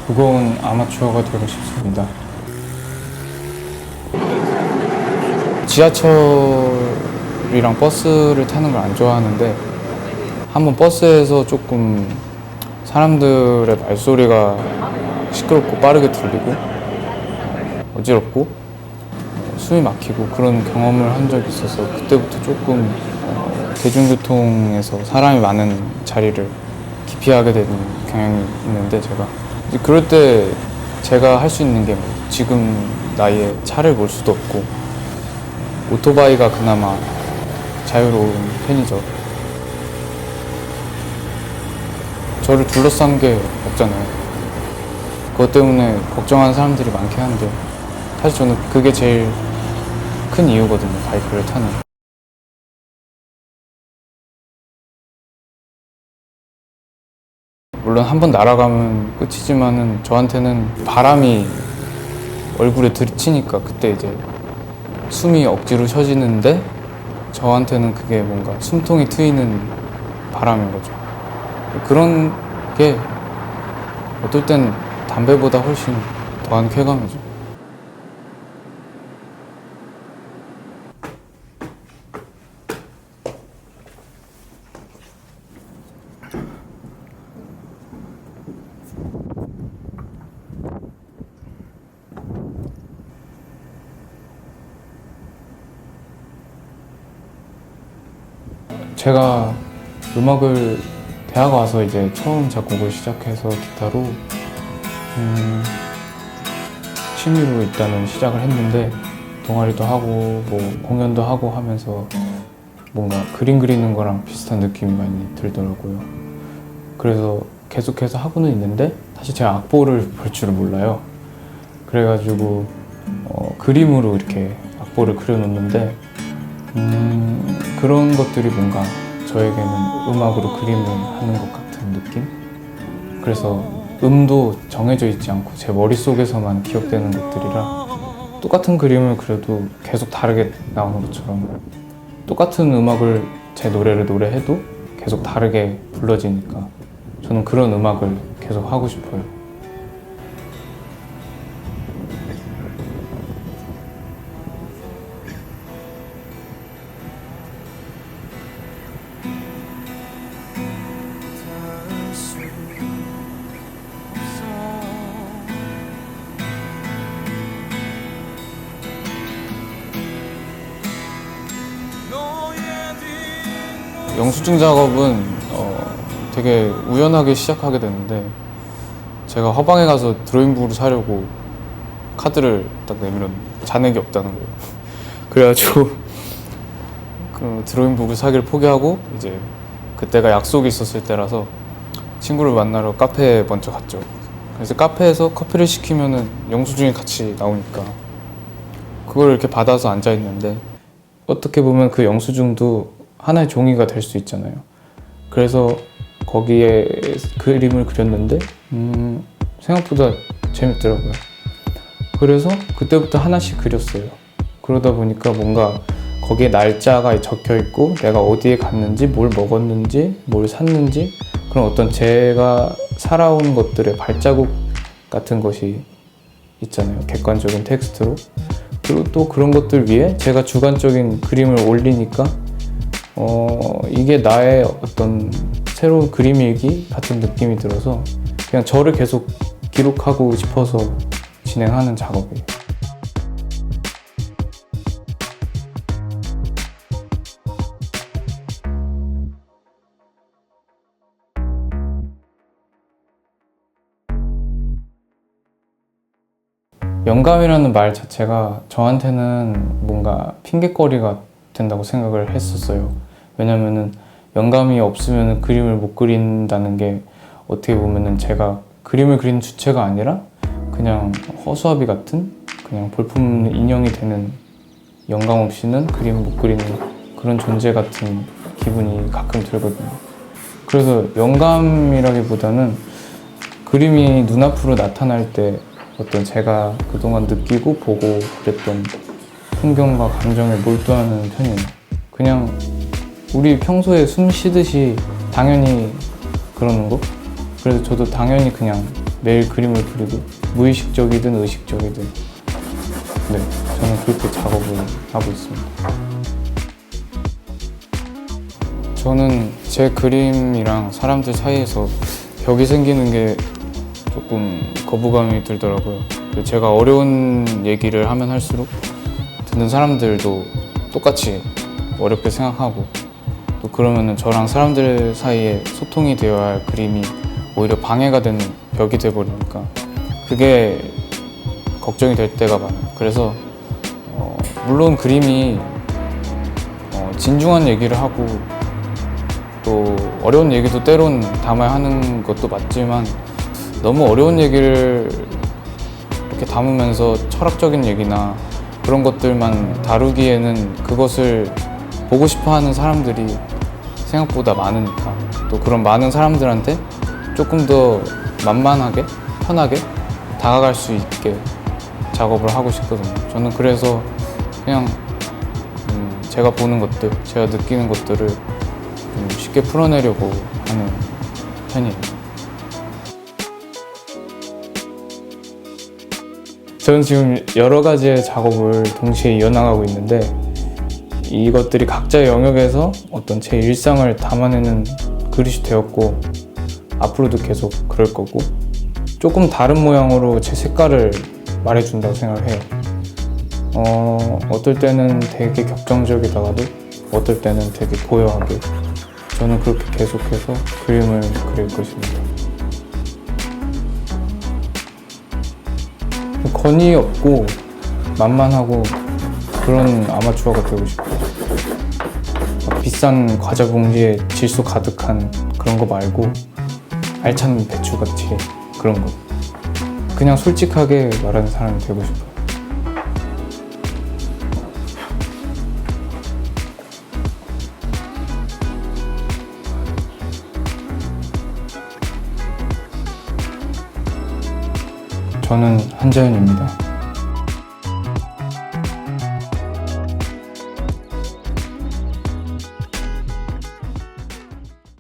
무거운 아마추어가 되고 싶습니다. 지하철이랑 버스를 타는 걸 안 좋아하는데 한번 버스에서 조금 사람들의 말소리가 시끄럽고 빠르게 들리고 어지럽고 숨이 막히고 그런 경험을 한 적이 있어서 그때부터 조금 대중교통에서 사람이 많은 자리를 기피하게 되는 경향이 있는데 제가 이제 그럴 때 제가 할 수 있는 게 뭐 지금 나이에 차를 몰 수도 없고 오토바이가 그나마 자유로운 편이죠. 저를 둘러싼 게 없잖아요. 그것 때문에 걱정하는 사람들이 많긴 한데 사실 저는 그게 제일 큰 이유거든요. 바이크를 타는. 물론 한 번 날아가면 끝이지만은 저한테는 바람이 얼굴에 들이치니까 그때 이제 숨이 억지로 쉬어지는데 저한테는 그게 뭔가 숨통이 트이는 바람인 거죠. 그런 게 어떨 땐 담배보다 훨씬 더한 쾌감이죠. 제가 음악을 대학 와서 이제 처음 작곡을 시작해서 기타로 취미로 일단은 시작을 했는데 동아리도 하고 뭐 공연도 하고 하면서 뭔가 그림 그리는 거랑 비슷한 느낌이 많이 들더라고요. 그래서 계속해서 하고는 있는데 사실 제가 악보를 볼 줄을 몰라요. 그래가지고 그림으로 이렇게 악보를 그려놓는데 그런 것들이 뭔가 저에게는 음악으로 그림을 하는 것 같은 느낌? 그래서 음도 정해져 있지 않고 제 머릿속에서만 기억되는 것들이라 똑같은 그림을 그려도 계속 다르게 나오는 것처럼 똑같은 음악을 제 노래를 노래해도 계속 다르게 불러지니까 저는 그런 음악을 계속 하고 싶어요. 영수증 작업은 되게 우연하게 시작하게 됐는데 제가 화방에 가서 드로잉북을 사려고 카드를 딱 내밀었는데 잔액이 없다는 거예요. 그래가지고 그 드로잉북을 사기를 포기하고 이제 그때가 약속이 있었을 때라서 친구를 만나러 카페에 먼저 갔죠. 그래서 카페에서 커피를 시키면은 영수증이 같이 나오니까 그걸 이렇게 받아서 앉아 있는데 어떻게 보면 그 영수증도 하나의 종이가 될 수 있잖아요. 그래서 거기에 그림을 그렸는데 생각보다 재밌더라고요. 그래서 그때부터 하나씩 그렸어요. 그러다 보니까 뭔가 거기에 날짜가 적혀 있고 내가 어디에 갔는지 뭘 먹었는지 뭘 샀는지 그런 어떤 제가 살아온 것들의 발자국 같은 것이 있잖아요. 객관적인 텍스트로. 그리고 또 그런 것들 위에 제가 주관적인 그림을 올리니까 이게 나의 어떤 새로운 그림일기 같은 느낌이 들어서 그냥 저를 계속 기록하고 싶어서 진행하는 작업이에요. 영감이라는 말 자체가 저한테는 뭔가 핑계거리가 된다고 생각을 했었어요. 왜냐면은 영감이 없으면 그림을 못 그린다는 게 어떻게 보면은 제가 그림을 그리는 주체가 아니라 그냥 허수아비 같은 그냥 볼품 인형이 되는 영감 없이는 그림을 못 그리는 그런 존재 같은 기분이 가끔 들거든요. 그래서 영감이라기보다는 그림이 눈앞으로 나타날 때 어떤 제가 그동안 느끼고 보고 그랬던 풍경과 감정에 몰두하는 편이에요. 그냥 우리 평소에 숨 쉬듯이 당연히 그러는 거? 그래서 저도 당연히 그냥 매일 그림을 그리고 무의식적이든 의식적이든 네, 저는 그렇게 작업을 하고 있습니다. 저는 제 그림이랑 사람들 사이에서 벽이 생기는 게 조금 거부감이 들더라고요. 제가 어려운 얘기를 하면 할수록 듣는 사람들도 똑같이 어렵게 생각하고 또 그러면은 저랑 사람들 사이에 소통이 되어야 할 그림이 오히려 방해가 되는 벽이 돼버리니까 그게 걱정이 될 때가 많아요. 그래서 물론 그림이 진중한 얘기를 하고 또 어려운 얘기도 때론 담아야 하는 것도 맞지만 너무 어려운 얘기를 이렇게 담으면서 철학적인 얘기나 그런 것들만 다루기에는 그것을 보고 싶어 하는 사람들이 생각보다 많으니까 또 그런 많은 사람들한테 조금 더 만만하게 편하게 다가갈 수 있게 작업을 하고 싶거든요. 저는 그래서 그냥 제가 보는 것들, 제가 느끼는 것들을 좀 쉽게 풀어내려고 하는 편이에요. 저는 지금 여러 가지의 작업을 동시에 이어나가고 있는데 이것들이 각자의 영역에서 어떤 제 일상을 담아내는 그릇이 되었고 앞으로도 계속 그럴 거고 조금 다른 모양으로 제 색깔을 말해준다고 생각을 해요. 어떨 때는 되게 격정적이다가도 어떨 때는 되게 고요하게 저는 그렇게 계속해서 그림을 그릴 것입니다. 권위 없고 만만하고 그런 아마추어가 되고 싶어요. 비싼 과자 봉지에 질소 가득한 그런 거 말고 알찬 배추같이 그런 거. 그냥 솔직하게 말하는 사람이 되고 싶어요. 저는 한자연입니다.